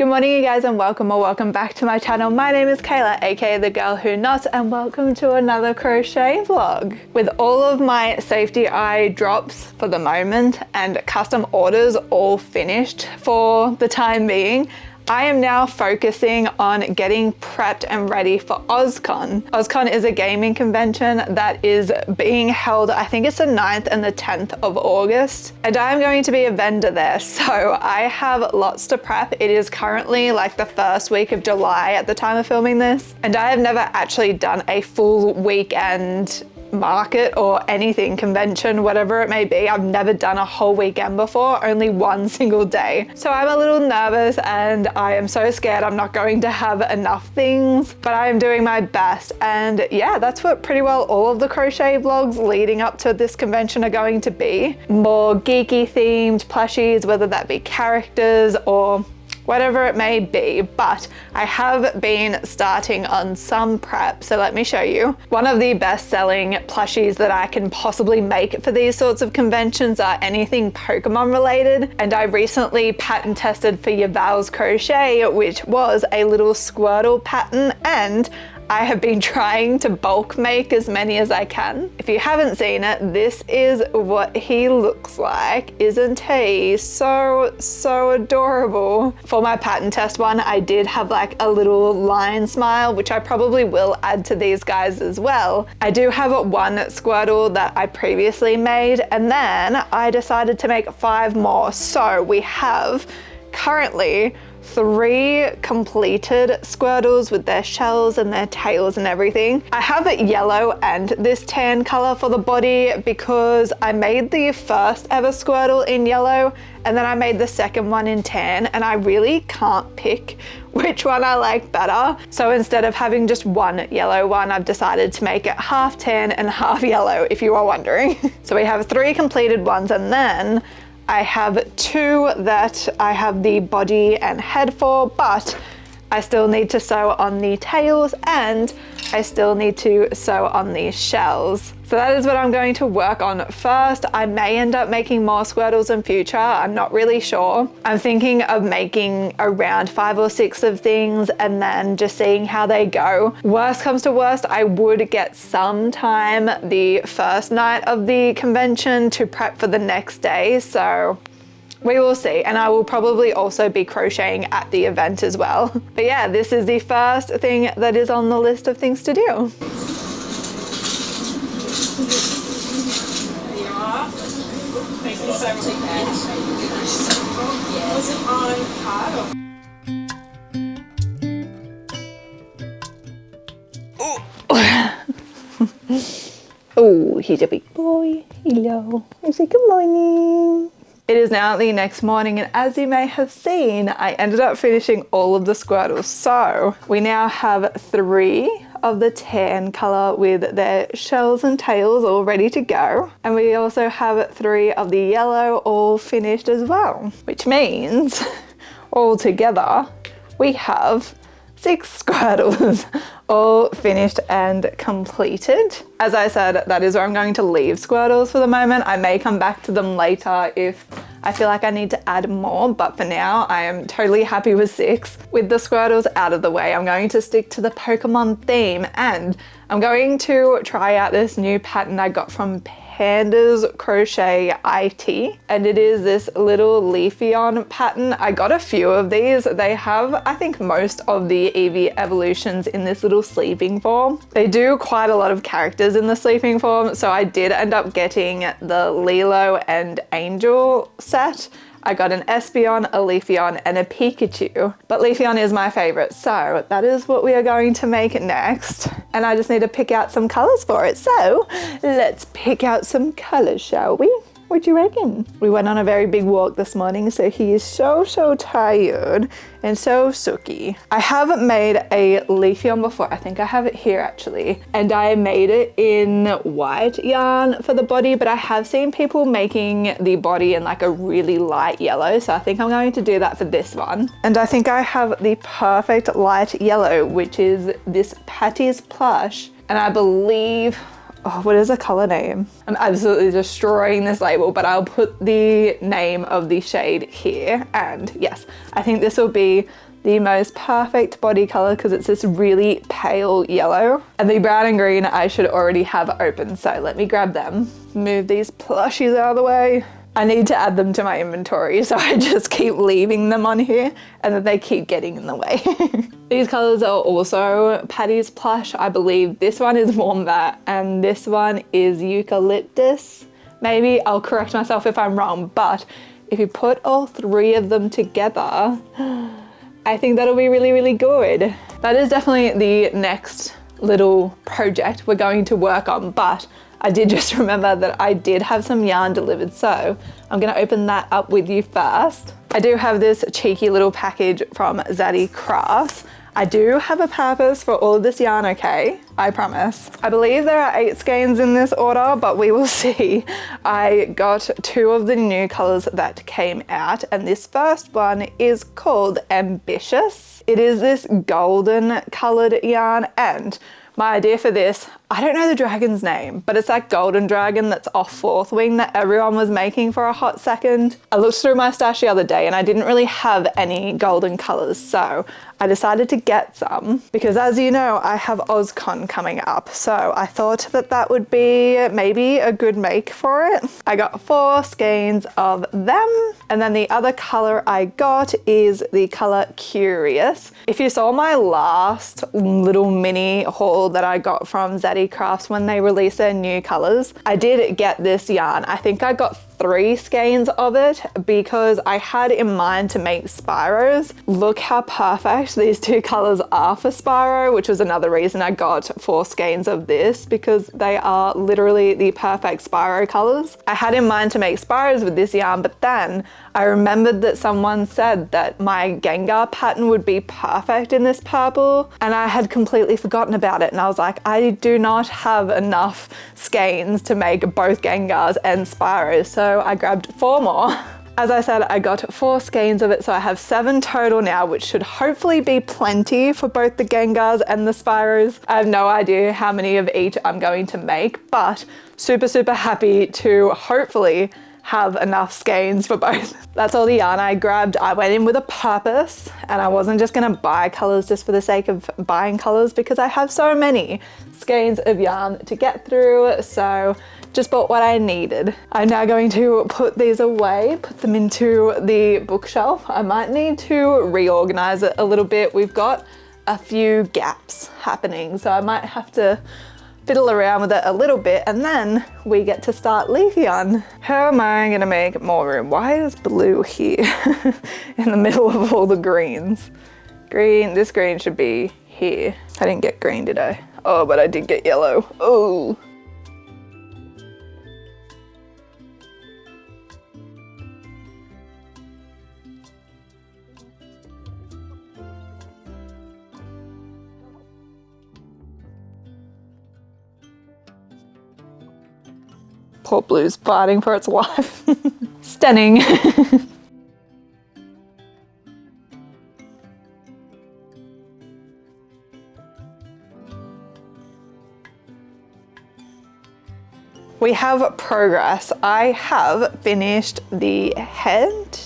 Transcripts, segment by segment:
Good morning you guys, and welcome or welcome back to my channel. My name is Kayla, aka The Girl Who Knots, and welcome to another crochet vlog. With all of my safety eye drops for the moment and custom orders all finished for the time being, I am now focusing on getting prepped and ready for OzCon. OzCon is a gaming convention that is being held, I think it's the 9th and the 10th of August, and I'm going to be a vendor there, so I have lots to prep. It is currently like the first week of July at the time of filming this, and I have never actually done a full weekend market or anything, convention, whatever it may be. I've never done a whole weekend before, only one single day. So I'm a little nervous and I am so scared I'm not going to have enough things, but I am doing my best. And yeah, that's what pretty well all of the crochet vlogs leading up to this convention are going to be. More geeky themed plushies, whether that be characters or whatever it may be, but I have been starting on some prep, so let me show you. One of the best-selling plushies that I can possibly make for these sorts of conventions are anything Pokemon related, and I recently pattern tested for Hiiii's Crochet, which was a little Squirtle pattern, and I have been trying to bulk make as many as I can. If you haven't seen it, this is what he looks like. Isn't he so adorable? For my pattern test one, I did have like a little lion smile, which I probably will add to these guys as well. I do have one Squirtle that I previously made, and then I decided to make 5 more. So we have currently 3 completed Squirtles with their shells and their tails and everything. I have it yellow and this tan color for the body because I made the first ever Squirtle in yellow and then I made the second one in tan, and I really can't pick which one I like better. So instead of having just one yellow one, I've decided to make it half tan and half yellow, if you are wondering. So we have 3 completed ones, and then I have 2 that I have the body and head for, but I still need to sew on the tails and I still need to sew on these shells. So that is what I'm going to work on first. I may end up making more Squirtles in future, I'm not really sure. I'm thinking of making around 5 or 6 of things and then just seeing how they go. Worst comes to worst, I would get some time the first night of the convention to prep for the next day, so we will see, and I will probably also be crocheting at the event as well. But yeah, this is the first thing that is on the list of things to do. Thank you so much. Was it on card or? Oh, he's a big boy. Hello. I say good morning. It is now the next morning, and as you may have seen, I ended up finishing all of the Squirtles. So we now have 3 of the tan color with their shells and tails all ready to go. And we also have 3 of the yellow all finished as well, which means all together we have 6 Squirtles all finished and completed. As I said, that is where I'm going to leave Squirtles for the moment. I may come back to them later if I feel like I need to add more, but for now I am totally happy with 6. With the Squirtles out of the way, I'm going to stick to the Pokemon theme, and I'm going to try out this new pattern I got from Panda's Crochet IT, and it is this little Leafeon pattern. I got a few of these. They have, I think, most of the Eevee evolutions in this little sleeping form. They do quite a lot of characters in the sleeping form, so I did end up getting the Lilo and Angel set. I got an Espeon, a Leafeon, and a Pikachu, but Leafeon is my favorite, so that is what we are going to make next. And I just need to pick out some colors for it, so let's pick out some colors, shall we? What do you reckon? We went on a very big walk this morning, so he is so tired and so sooky. I haven't made a Leafeon before. I think I have it here actually. And I made it in white yarn for the body, but I have seen people making the body in like a really light yellow, so I think I'm going to do that for this one. And I think I have the perfect light yellow, which is this Patti's Plush. And I believe, oh, what is the color name? I'm absolutely destroying this label, but I'll put the name of the shade here. And yes, I think this will be the most perfect body color because it's this really pale yellow. And the brown and green I should already have open, so let me grab them. Move these plushies out of the way. I need to add them to my inventory, so I just keep leaving them on here and then they keep getting in the way. These colors are also Patti's Plush. I believe this one is Wombat and this one is Eucalyptus. Maybe I'll correct myself if I'm wrong, but if you put all three of them together, I think that'll be really, really good. That is definitely the next little project we're going to work on, but I did just remember that I did have some yarn delivered, so I'm gonna open that up with you first. I do have this cheeky little package from ZaddyCrafts. I do have a purpose for all of this yarn, okay? I promise. I believe there are 8 skeins in this order, but we will see. I got 2 of the new colors that came out, and this first one is called Ambitious. It is this golden colored yarn, and my idea for this, I don't know the dragon's name, but it's that golden dragon that's off 4th wing that everyone was making for a hot second. I looked through my stash the other day and I didn't really have any golden colors, so I decided to get some because, as you know, I have OzCon coming up, so I thought that that would be maybe a good make for it. I got 4 skeins of them, and then the other color I got is the color Curious. If you saw my last little mini haul that I got from ZaddyCrafts when they released their new colors, I did get this yarn. I think I got 3 skeins of it because I had in mind to make Spyros. Look how perfect these 2 colors are for Spyro, which was another reason I got 4 skeins of this, because they are literally the perfect Spyro colors. I had in mind to make Spyros with this yarn, but then I remembered that someone said that my Gengar pattern would be perfect in this purple, and I had completely forgotten about it, and I was like, I do not have enough skeins to make both Gengars and Spyros, so I grabbed 4 more. As I said, I got 4 skeins of it, so I have 7 total now, which should hopefully be plenty for both the Gengars and the Spyros. I have no idea how many of each I'm going to make, but super, super happy to hopefully have enough skeins for both. That's all the yarn I grabbed. I went in with a purpose, and I wasn't just gonna buy colors just for the sake of buying colors because I have so many skeins of yarn to get through, so just bought what I needed. I'm now going to put these away, put them into the bookshelf. I might need to reorganize it a little bit. We've got a few gaps happening, so I might have to fiddle around with it a little bit, and then we get to start Leafeon. How am I gonna make more room? Why is blue here in the middle of all the greens? Green, this green should be here. I didn't get green, did I? Oh, but I did get yellow. Oh. Poor Blue's fighting for its life. Stunning. We have progress. I have finished the head.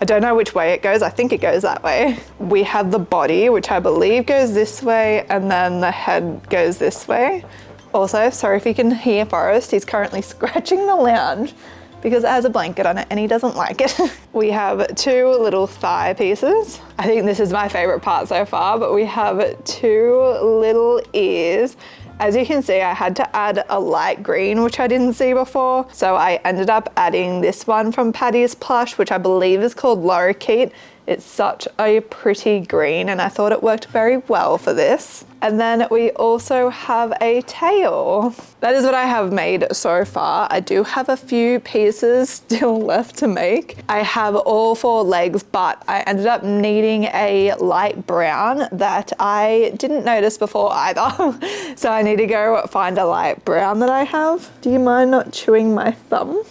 I don't know which way it goes. I think it goes that way. We have the body, which I believe goes this way, and then the head goes this way. Also, sorry if you can hear Forrest, he's currently scratching the lounge because it has a blanket on it and he doesn't like it. We have 2 little thigh pieces. I think this is my favorite part so far, but we have 2 little ears. As you can see, I had to add a light green, which I didn't see before. So I ended up adding this one from Patti's Plush, which I believe is called Lorikeet. It's such a pretty green and I thought it worked very well for this. And then we also have a tail. That is what I have made so far. I do have a few pieces still left to make. I have all 4 legs, but I ended up needing a light brown that I didn't notice before either. So I need to go find a light brown that I have. Do you mind not chewing my thumb?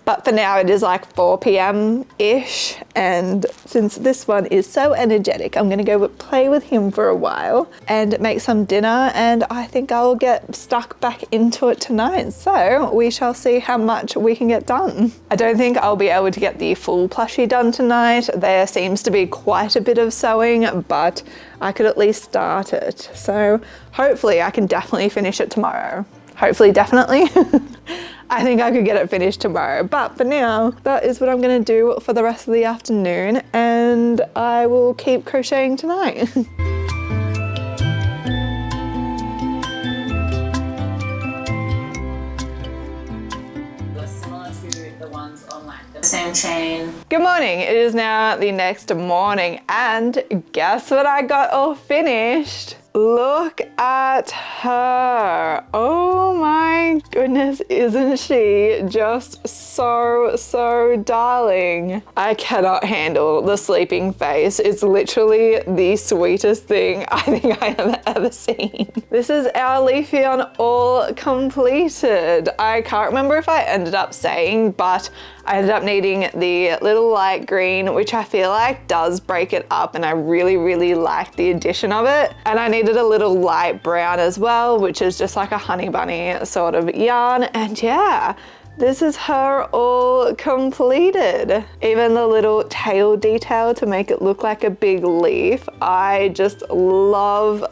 But for now it is like 4 p.m.-ish, and since this one is so energetic, I'm gonna go play with him for a while and make some dinner, and I think I'll get stuck back into it tonight. So we shall see how much we can get done. I don't think I'll be able to get the full plushie done tonight. There seems to be quite a bit of sewing, but I could at least start it. So hopefully I can definitely finish it tomorrow. Hopefully, definitely. I think I could get it finished tomorrow, but for now, that is what I'm gonna do for the rest of the afternoon, and I will keep crocheting tonight. Similar to the ones on like the same chain. Good morning, it is now the next morning, and guess what I got all finished? Look at her. Oh my goodness, isn't she just so darling? I cannot handle the sleeping face. It's literally the sweetest thing I think I have ever seen. This is our Leafeon all completed. I can't remember if I ended up saying, but I ended up needing the little light green, which I feel like does break it up, and I really like the addition of it. And I needed a little light brown as well, which is just like a honey bunny sort of yarn. And yeah, this is her all completed. Even the little tail detail to make it look like a big leaf. I just love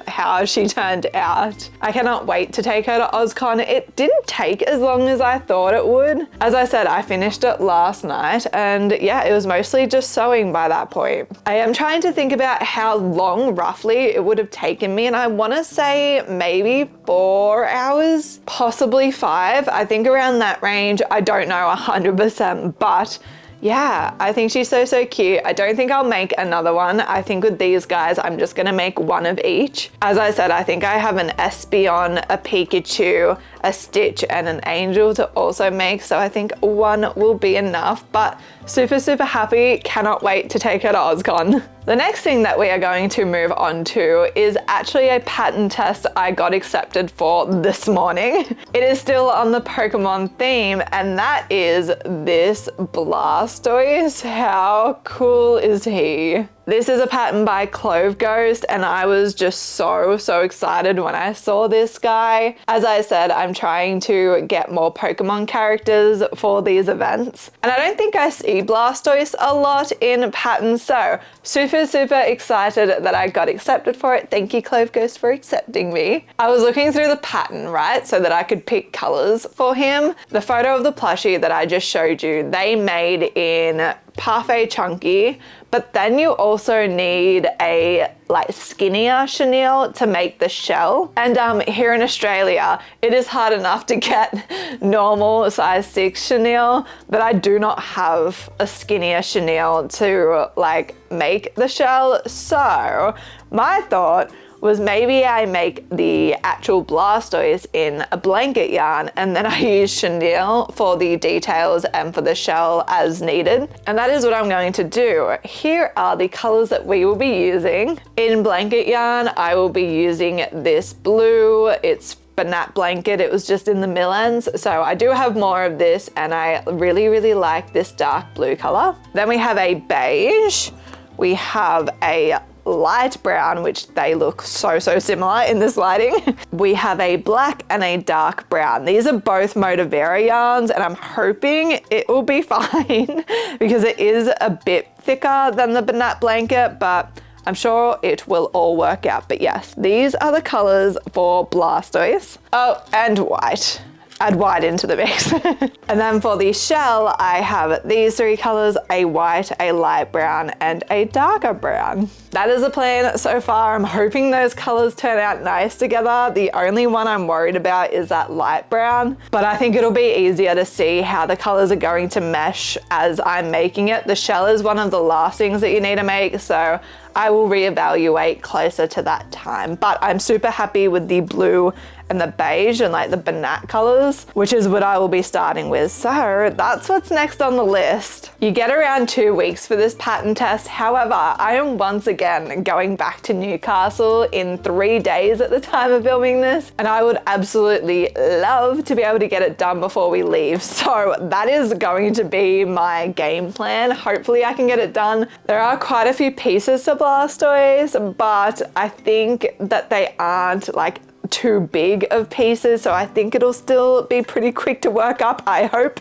how she turned out. I cannot wait to take her to OzCon. It didn't take as long as I thought it would. As I said, I finished it last night, and yeah, it was mostly just sewing by that point. I am trying to think about how long roughly it would have taken me, and I want to say maybe 4 hours, possibly 5. I think around that range. I don't know 100%, but yeah, I think she's so cute. I don't think I'll make another one. I think with these guys, I'm just gonna make one of each. As I said, I think I have an Espeon, a Pikachu, a Stitch, and an Angel to also make, so I think one will be enough, but super happy. Cannot wait to take her to OzCon. The next thing that we are going to move on to is actually a pattern test I got accepted for this morning. It is still on the Pokemon theme, and that is this Blastoise. How cool is he? This is a pattern by Clove Ghost, and I was just so excited when I saw this guy. As I said, I'm trying to get more Pokemon characters for these events, and I don't think I see Blastoise a lot in patterns, so super excited that I got accepted for it. Thank you, Clove Ghost, for accepting me. I was looking through the pattern, right, so that I could pick colors for him. The photo of the plushie that I just showed you, they made in Parfait Chunky, but then you also need a like skinnier chenille to make the shell. And here in Australia, it is hard enough to get normal size 6 chenille, but I do not have a skinnier chenille to like make the shell. So my thought was maybe I make the actual Blastoise in a blanket yarn, and then I use chenille for the details and for the shell as needed. And that is what I'm going to do. Here are the colors that we will be using. In blanket yarn, I will be using this blue. It's Banat Blanket. It was just in the Millens. So I do have more of this, and I really like this dark blue color. Then we have a beige. We have a light brown, which they look so similar in this lighting. We have a black and a dark brown. These are both Motivera yarns, and I'm hoping it will be fine because it is a bit thicker than the Banat Blanket, but I'm sure it will all work out. But yes, these are the colors for Blastoise. Oh, and white. Add white into the mix. And then for the shell, I have these 3 colors, a white, a light brown, and a darker brown. That is the plan so far. I'm hoping those colors turn out nice together. The only one I'm worried about is that light brown, but I think it'll be easier to see how the colors are going to mesh as I'm making it. The shell is one of the last things that you need to make, so I will reevaluate closer to that time. But I'm super happy with the blue and the beige and like the banana colors, which is what I will be starting with. So that's what's next on the list. You get around 2 weeks for this pattern test. However, I am once again going back to Newcastle in 3 days at the time of filming this, and I would absolutely love to be able to get it done before we leave. So that is going to be my game plan. Hopefully I can get it done. There are quite a few pieces to Blastoise, but I think that they aren't like too big of pieces, so I think it'll still be pretty quick to work up. I hope.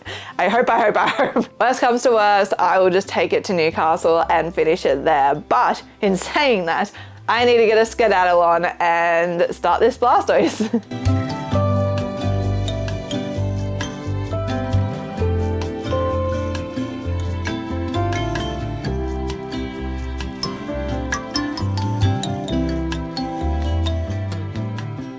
Worst comes to worst, I will just take it to Newcastle and finish it there. But in saying that, I need to get a skedaddle on and start this Blastoise.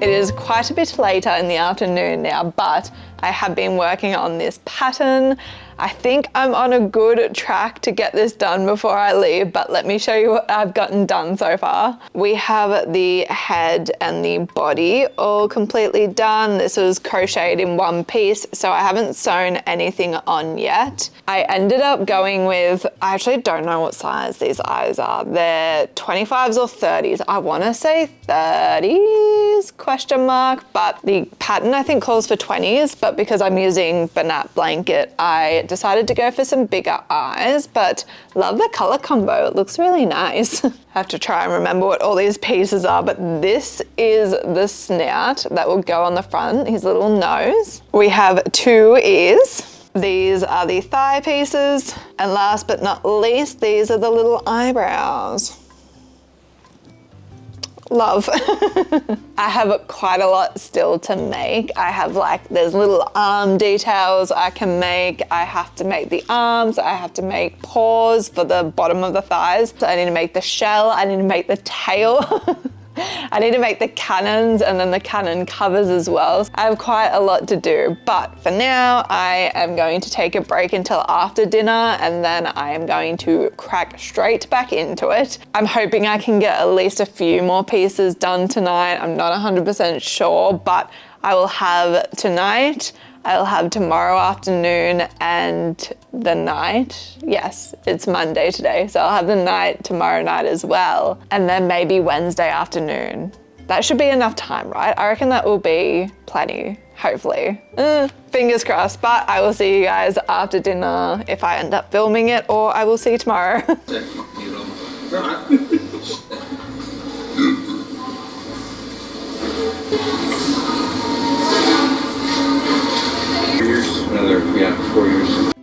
It is quite a bit later in the afternoon now, but I have been working on this pattern. I think I'm on a good track to get this done before I leave, but let me show you what I've gotten done so far. We have the head and the body all completely done. This was crocheted in one piece, so I haven't sewn anything on yet. I ended up going with, I actually don't know what size these eyes are. They're 25s or 30s. I want to say 30s, question mark, but the pattern I think calls for 20s, but because I'm using banana blanket, I decided to go for some bigger eyes, but love the color combo. It looks really nice. I have to try and remember what all these pieces are, but this is the snout that will go on the front, his little nose. We have 2 ears. These are the thigh pieces. And last but not least, these are the little eyebrows. Love. I have quite a lot still to make. I have there's little arm details I can make. I have to make the arms. I have to make paws for the bottom of the thighs. So I need to make the shell. I need to make the tail. I need to make the cannons and then the cannon covers as well. I have quite a lot to do, but for now I am going to take a break until after dinner and then I am going to crack straight back into it. I'm hoping I can get at least a few more pieces done tonight. I'm not 100% sure, but I will have tonight, I'll have tomorrow afternoon and the night. Yes, it's Monday today, so I'll have the night tomorrow night as well. And then maybe Wednesday afternoon. That should be enough time, right? I reckon that will be plenty, hopefully. Fingers crossed, but I will see you guys after dinner if I end up filming it, or I will see you tomorrow. Another, 4 years.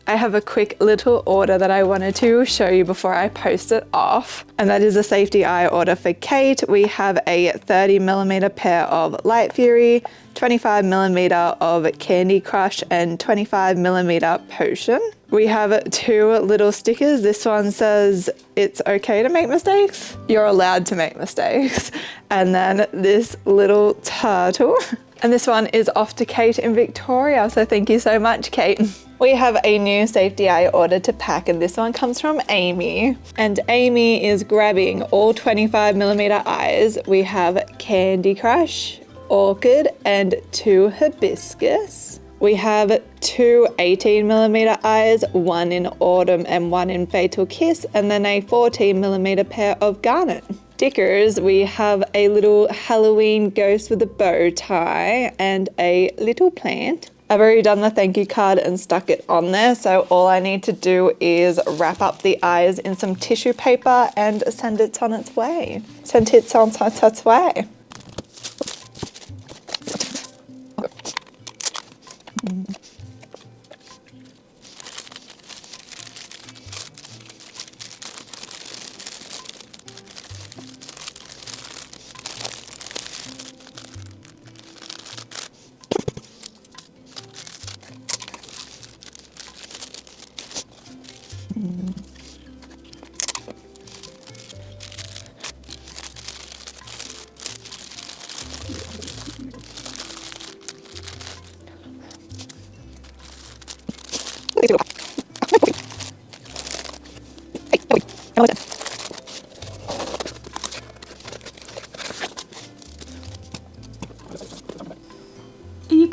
I have a quick little order that I wanted to show you before I post it off, and that is a safety eye order for Kate. We have a 30mm pair of Light Fury, 25mm of Candy Crush, and 25mm Potion. We have 2 little stickers. This one says, "It's okay to make mistakes. You're allowed to make mistakes." And then this little turtle. And this one is off to Kate in Victoria, so thank you so much, Kate. We have a new safety eye order to pack, and this one comes from Amy. And Amy is grabbing all 25mm eyes. We have Candy Crush, Orchid, and 2 Hibiscus. We have 2 18mm eyes, 1 in Autumn and 1 in Fatal Kiss, and then a 14mm pair of Garnet. Stickers, we have a little Halloween ghost with a bow tie and a little plant. I've already done the thank you card and stuck it on there, so all I need to do is wrap up the eyes in some tissue paper and send it on its way. Send it on its way.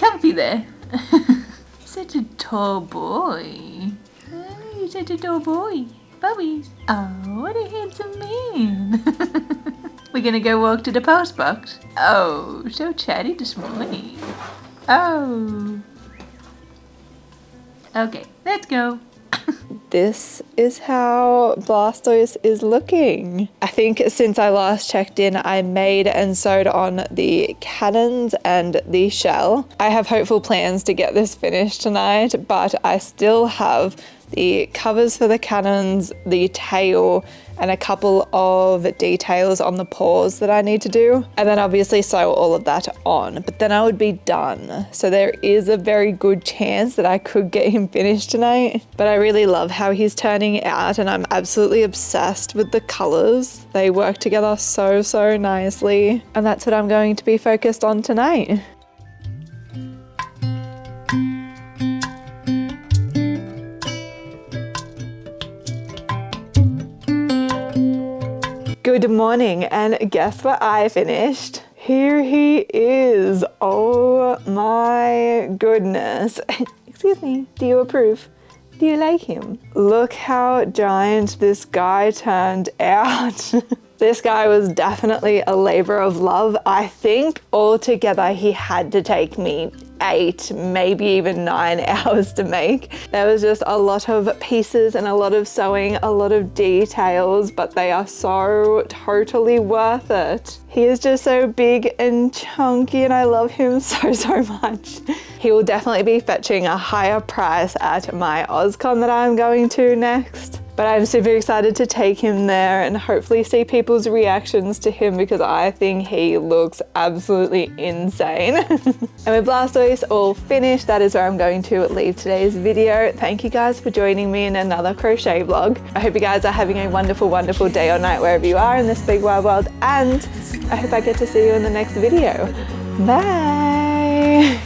comfy there? Such a tall boy. Oh, you're such a tall boy. Puppies. Oh, what a handsome man. We're gonna go walk to the post box. Oh, so chatty this morning. Oh. Okay, let's go. This is how Blastoise is looking. I think since I last checked in, I made and sewed on the cannons and the shell. I have hopeful plans to get this finished tonight, but I still have the covers for the cannons, the tail, and a couple of details on the paws that I need to do. And then obviously sew all of that on, but then I would be done. So there is a very good chance that I could get him finished tonight. But I really love how he's turning out, and I'm absolutely obsessed with the colors. They work together so, so nicely. And that's what I'm going to be focused on tonight. Good morning, and guess what I finished? Here he is. Oh my goodness. Excuse me, do you approve? Do you like him? Look how giant this guy turned out. This guy was definitely a labor of love. I think altogether he had to take me 8, maybe even 9 hours to make. There was just a lot of pieces and a lot of sewing, a lot of details, but they are so totally worth it. He is just so big and chunky, and I love him so, so much. He will definitely be fetching a higher price at my OzCon that I'm going to next. But I'm super excited to take him there and hopefully see people's reactions to him, because I think he looks absolutely insane. And with Blastoise all finished, that is where I'm going to leave today's video. Thank you guys for joining me in another crochet vlog. I hope you guys are having a wonderful, wonderful day or night wherever you are in this big wide world, and I hope I get to see you in the next video. Bye!